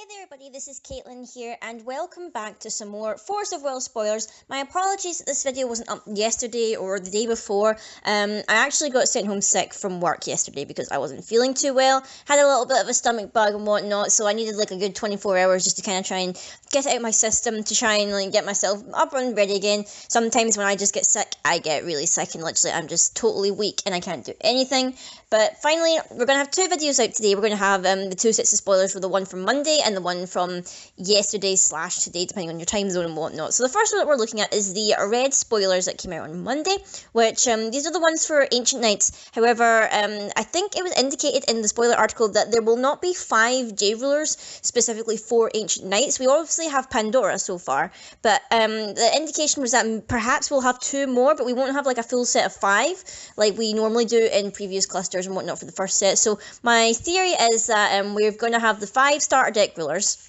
there everybody, this is Caitlin here and welcome back to some more Force of Will spoilers. My apologies that this video wasn't up yesterday or the day before. I actually got sent home sick from work yesterday because I wasn't feeling too well. Had a little bit of a stomach bug and whatnot, so I needed like a good 24 hours just to kind of try and get it out of my system to try and like get myself up and ready again. Sometimes when I just get sick, I get really sick and literally I'm just totally weak and I can't do anything. But finally, we're going to have two videos out today. We're going to have the two sets of spoilers for the one from Monday and the one from yesterday/today, depending on your time zone and whatnot. So the first one that we're looking at is the red spoilers that came out on Monday, which these are the ones for Ancient Knights. However, I think it was indicated in the spoiler article that there will not be 5 J-Rulers specifically for Ancient Knights. We obviously have Pandora so far, but the indication was that perhaps we'll have 2 more, but we won't have like a full set of 5 like we normally do in previous clusters and whatnot for the first set. So my theory is that we're going to have the 5 starter deck rulers,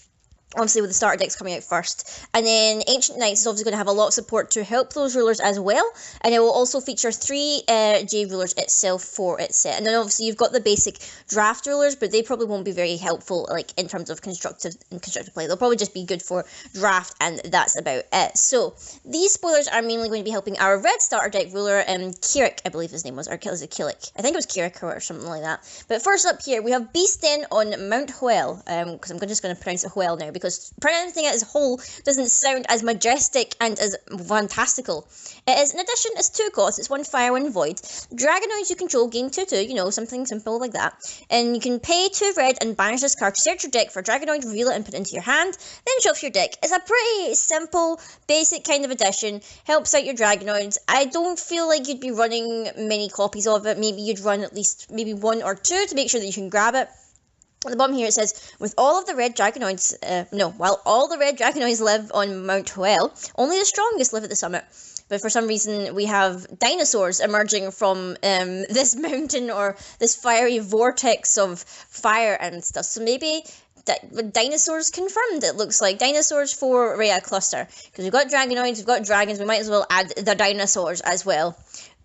obviously with the starter decks coming out first, and then Ancient Knights is obviously going to have a lot of support to help those rulers as well, and it will also feature 3 J rulers itself for its set. And then obviously you've got the basic draft rulers, but they probably won't be very helpful like in terms of constructive play. They'll probably just be good for draft, and that's about it. So these spoilers are mainly going to be helping our red starter deck ruler, Kirik, I believe his name was, or is it Kilik? I think it was Kirik or something like that. But first up here we have Beast Den on Mt Hoelle, because I'm just going to pronounce it Hoelle now, because pronouncing it as whole doesn't sound as majestic and as fantastical. It is, in addition, it's 2 costs. It's 1 fire, 1 void. Dragonoids you control gain 2/2, you know, something simple like that. And you can pay 2 red and banish this card to search your deck for a Dragonoid, reveal it and put it into your hand, then shuffle your deck. It's a pretty simple, basic kind of addition. Helps out your Dragonoids. I don't feel like you'd be running many copies of it. Maybe you'd run at least maybe 1 or 2 to make sure that you can grab it. At the bottom here it says, with all of the red Dragonoids, while all the red Dragonoids live on Mt Hoelle, only the strongest live at the summit. But for some reason we have dinosaurs emerging from this mountain or this fiery vortex of fire and stuff. So maybe dinosaurs confirmed, it looks like. Dinosaurs for Reiya Cluster. Because we've got Dragonoids, we've got dragons, we might as well add the dinosaurs as well.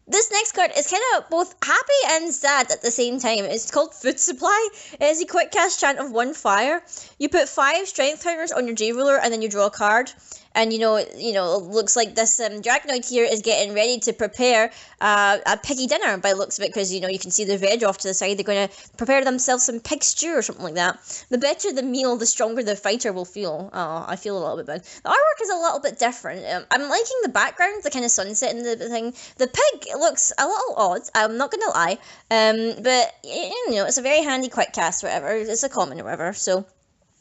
This next card is kind of both happy and sad at the same time. It's called Food Supply. It is a quick cast chant of 1 fire. You put 5 strength counters on your J-Ruler and then you draw a card. And you know, it looks like this Dragonoid here is getting ready to prepare a piggy dinner by the looks of it, because you know you can see the veg off to the side. They're going to prepare themselves some pig stew or something like that. The better the meal, the stronger the fighter will feel. Oh, I feel a little bit bad. The artwork is a little bit different. I'm liking the background, the kind of sunset and the thing. The pig looks a little odd, I'm not going to lie. But you know, it's a very handy quick cast, whatever. It's a common or whatever, so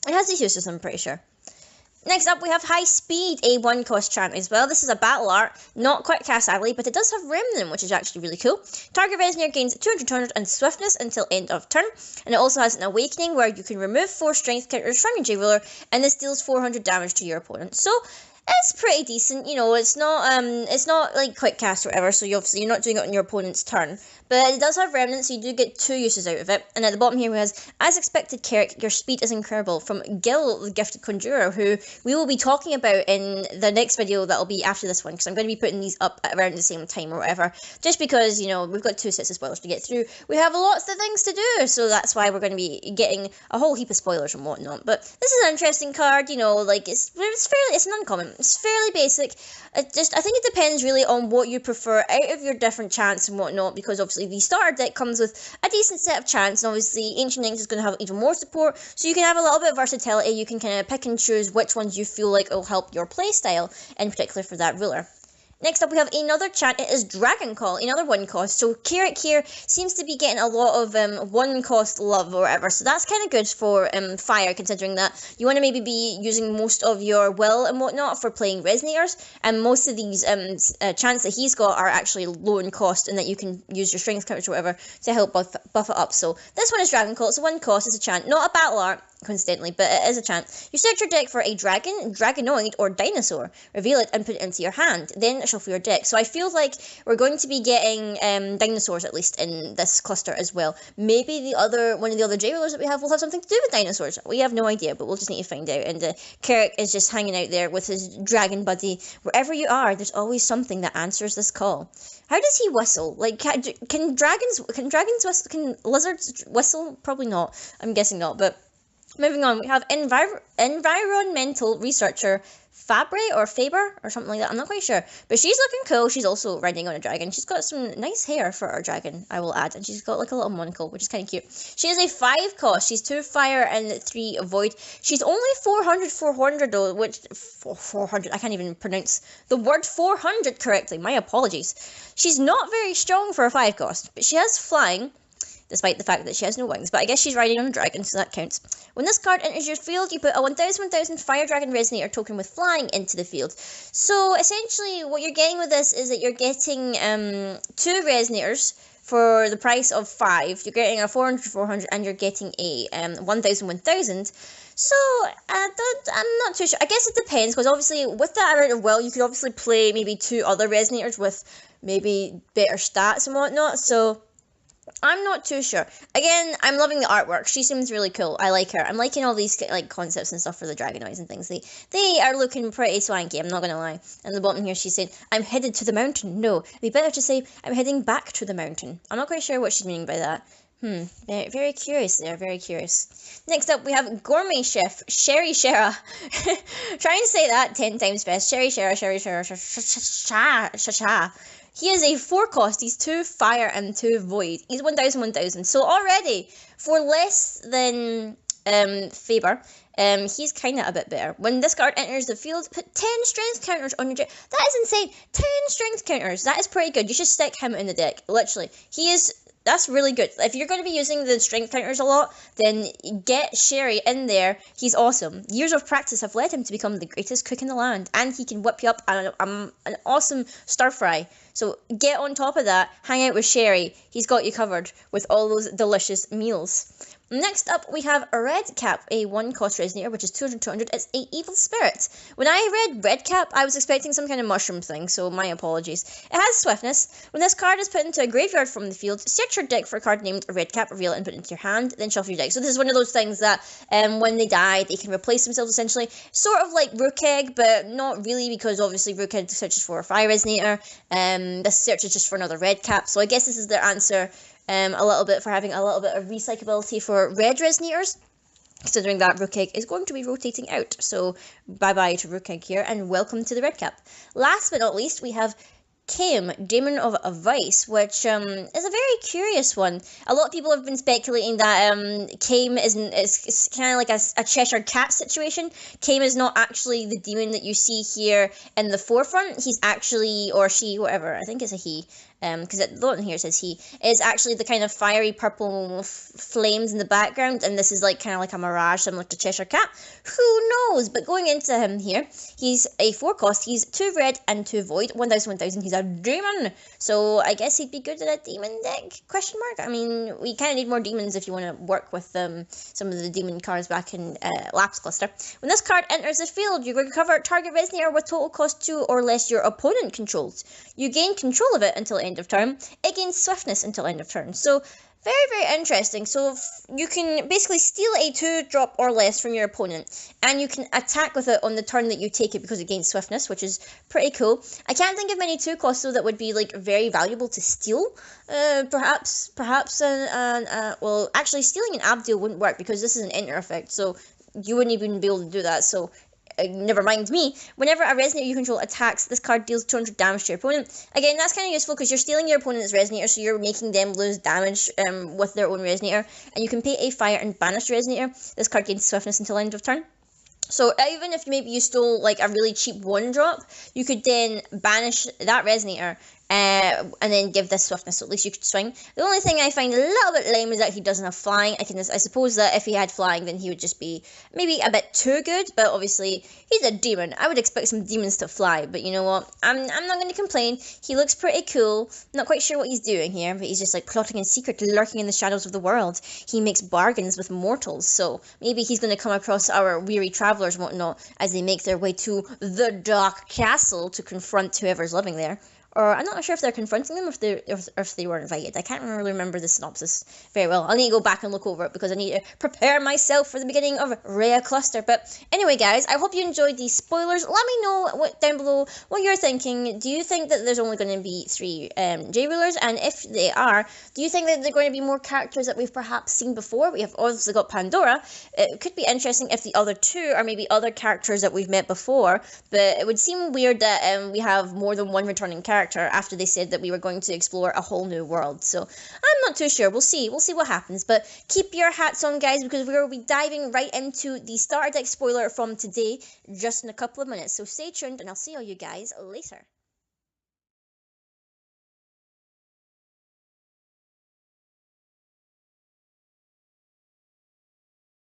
it has its uses, I'm pretty sure. Next up, we have High Speed, a 1 cost chant as well. This is a battle art, not quick cast sadly, but it does have Remnant, which is actually really cool. Target Resonator gains 200 turns and swiftness until end of turn, and it also has an Awakening where you can remove 4 strength counters from your J-Ruler, and this deals 400 damage to your opponent. So it's pretty decent, you know. It's not like quick cast or whatever, so you're not doing it on your opponent's turn. But it does have Remnant, so you do get 2 uses out of it. And at the bottom here we has, as expected, Kirik, your speed is incredible, from Gil, the Gifted Conjurer, who we will be talking about in the next video that'll be after this one, because I'm going to be putting these up around the same time or whatever. Just because, you know, we've got 2 sets of spoilers to get through. We have lots of things to do, so that's why we're going to be getting a whole heap of spoilers and whatnot. But this is an interesting card, you know, like, it's an uncommon. It's fairly basic. I think it depends really on what you prefer out of your different chants and whatnot, because obviously the starter deck comes with a decent set of chants, and obviously Ancient Knights is going to have even more support, so you can have a little bit of versatility. You can kind of pick and choose which ones you feel like will help your playstyle, in particular for that ruler. Next up, we have another chant. It is Dragon Call, another 1 cost. So Kirik here seems to be getting a lot of 1 cost love or whatever. So that's kind of good for fire, considering that you want to maybe be using most of your will and whatnot for playing Resonators. And most of these chants that he's got are actually low in cost, and that you can use your strength counters or whatever to help buff it up. So this one is Dragon Call. It's a 1 cost. It's a chant, not a battle art, coincidentally, but it is a chant. You search your deck for a dragon, dragonoid, or dinosaur. Reveal it and put it into your hand. Then shuffle your deck. So I feel like we're going to be getting dinosaurs, at least in this cluster as well. Maybe one of the other J-Rulers that we have will have something to do with dinosaurs. We have no idea, but we'll just need to find out. And Kirik is just hanging out there with his dragon buddy. Wherever you are, there's always something that answers this call. How does he whistle? Like, can dragons whistle? Can lizards whistle? Probably not. I'm guessing not, but Moving on, we have environmental researcher Faber or something like that. I'm not quite sure, but she's looking cool. She's also riding on a dragon. She's got some nice hair for our dragon, I will add, and she's got like a little monocle, which is kind of cute. She is a 5 cost. She's 2 fire and 3 void. She's only 400 though, which 400. I can't even pronounce the word 400 correctly. My apologies. She's not very strong for a 5 cost, but she has flying, despite the fact that she has no wings, but I guess she's riding on a dragon, so that counts. When this card enters your field, you put a 1000 Fire Dragon Resonator token with flying into the field. So essentially, what you're getting with this is that you're getting 2 Resonators for the price of 5. You're getting a 400, and you're getting a 1000. So, I'm not too sure. I guess it depends, because obviously, with that amount of will, you could obviously play maybe 2 other Resonators with maybe better stats and whatnot, so I'm not too sure. Again, I'm loving the artwork. She seems really cool. I like her. I'm liking all these like concepts and stuff for the Dragonoids and things. They are looking pretty swanky, I'm not gonna lie. And the bottom here, she's saying, I'm headed to the mountain. No, it'd be better to say, I'm heading back to the mountain. I'm not quite sure what she's meaning by that. Very, very curious there, very curious. Next up, we have Gourmet Chef, Sherry Shara. Try and say that 10 times fast. Sherry Shara, He is a 4 cost. He's 2 fire and 2 void. He's 1000. So already, for less than Faber, he's kind of a bit better. When this card enters the field, put 10 strength counters on your deck. That is insane. 10 strength counters. That is pretty good. You should stick him in the deck. Literally. That's really good. If you're going to be using the strength counters a lot, then get Sherry in there. He's awesome. Years of practice have led him to become the greatest cook in the land, and he can whip you up an awesome stir fry. So get on top of that, hang out with Sherry. He's got you covered with all those delicious meals. Next up, we have Red Cap, a 1 cost Resonator, which is 200. It's a evil spirit. When I read Red Cap, I was expecting some kind of mushroom thing, so my apologies. It has swiftness. When this card is put into a graveyard from the field, search your deck for a card named Red Cap, reveal it and put it into your hand, then shuffle your deck. So this is one of those things that when they die, they can replace themselves essentially. Sort of like Rook Egg, but not really, because obviously Rook Egg searches for a Fire Resonator. This search is just for another Red Cap, so I guess this is their answer. A little bit for having a little bit of recyclability for red Resonators, considering that Rook Egg is going to be rotating out. So bye-bye to Rook Egg here, and welcome to the Red Cap. Last but not least, we have Kame, Demon of Vice, which is a very curious one. A lot of people have been speculating that Kame is kind of like a Cheshire Cat situation. Kame is not actually the demon that you see here in the forefront. He's actually, or she, whatever, I think it's a he, because the bottom here says he, is actually the kind of fiery purple flames in the background, and this is like kind of like a mirage similar to Cheshire Cat. Who knows? But going into him here, he's a 4 cost, he's 2 red and 2 void, 1000, he's a demon, so I guess he'd be good in a demon deck, question mark? I mean, we kind of need more demons if you want to work with some of the demon cards back in Lapse Cluster. When this card enters the field, you recover target Resonator with total cost 2 or less your opponent controls. You gain control of it until end of turn. It gains swiftness until end of turn. So very, very interesting. So you can basically steal a 2-drop or less from your opponent, and you can attack with it on the turn that you take it because it gains swiftness, which is pretty cool. I can't think of many 2 costs though that would be like very valuable to steal. Perhaps, well, actually stealing an Abdul wouldn't work because this is an enter effect, so you wouldn't even be able to do that. So never mind me. Whenever a Resonator you control attacks, this card deals 200 damage to your opponent. Again, that's kind of useful because you're stealing your opponent's Resonator, so you're making them lose damage with their own Resonator. And you can pay a fire and banish Resonator. This card gains swiftness until end of turn. So even if maybe you stole like a really cheap 1-drop, you could then banish that Resonator and then give this swiftness, so at least you could swing. The only thing I find a little bit lame is that he doesn't have flying. I suppose that if he had flying, then he would just be maybe a bit too good, but obviously he's a demon. I would expect some demons to fly, but you know what? I'm not going to complain. He looks pretty cool. Not quite sure what he's doing here, but he's just like plotting in secret, lurking in the shadows of the world. He makes bargains with mortals, so maybe he's going to come across our weary travelers and whatnot as they make their way to the Dark Castle to confront whoever's living there. or I'm not sure if they're confronting them, or if they were invited. I can't really remember the synopsis very well. I'll need to go back and look over it because I need to prepare myself for the beginning of Reiya Cluster. But anyway, guys, I hope you enjoyed these spoilers. Let me know down below what you're thinking. Do you think that there's only going to be 3 J-Rulers? And if they are, do you think that they're going to be more characters that we've perhaps seen before? We have obviously got Pandora. It could be interesting if the other 2 are maybe other characters that we've met before, but it would seem weird that we have more than one returning character after they said that we were going to explore a whole new world. So I'm not too sure. We'll see what happens, but keep your hats on, guys, because we'll be diving right into the starter deck spoiler from today just in a couple of minutes. So stay tuned, and I'll see all you guys later.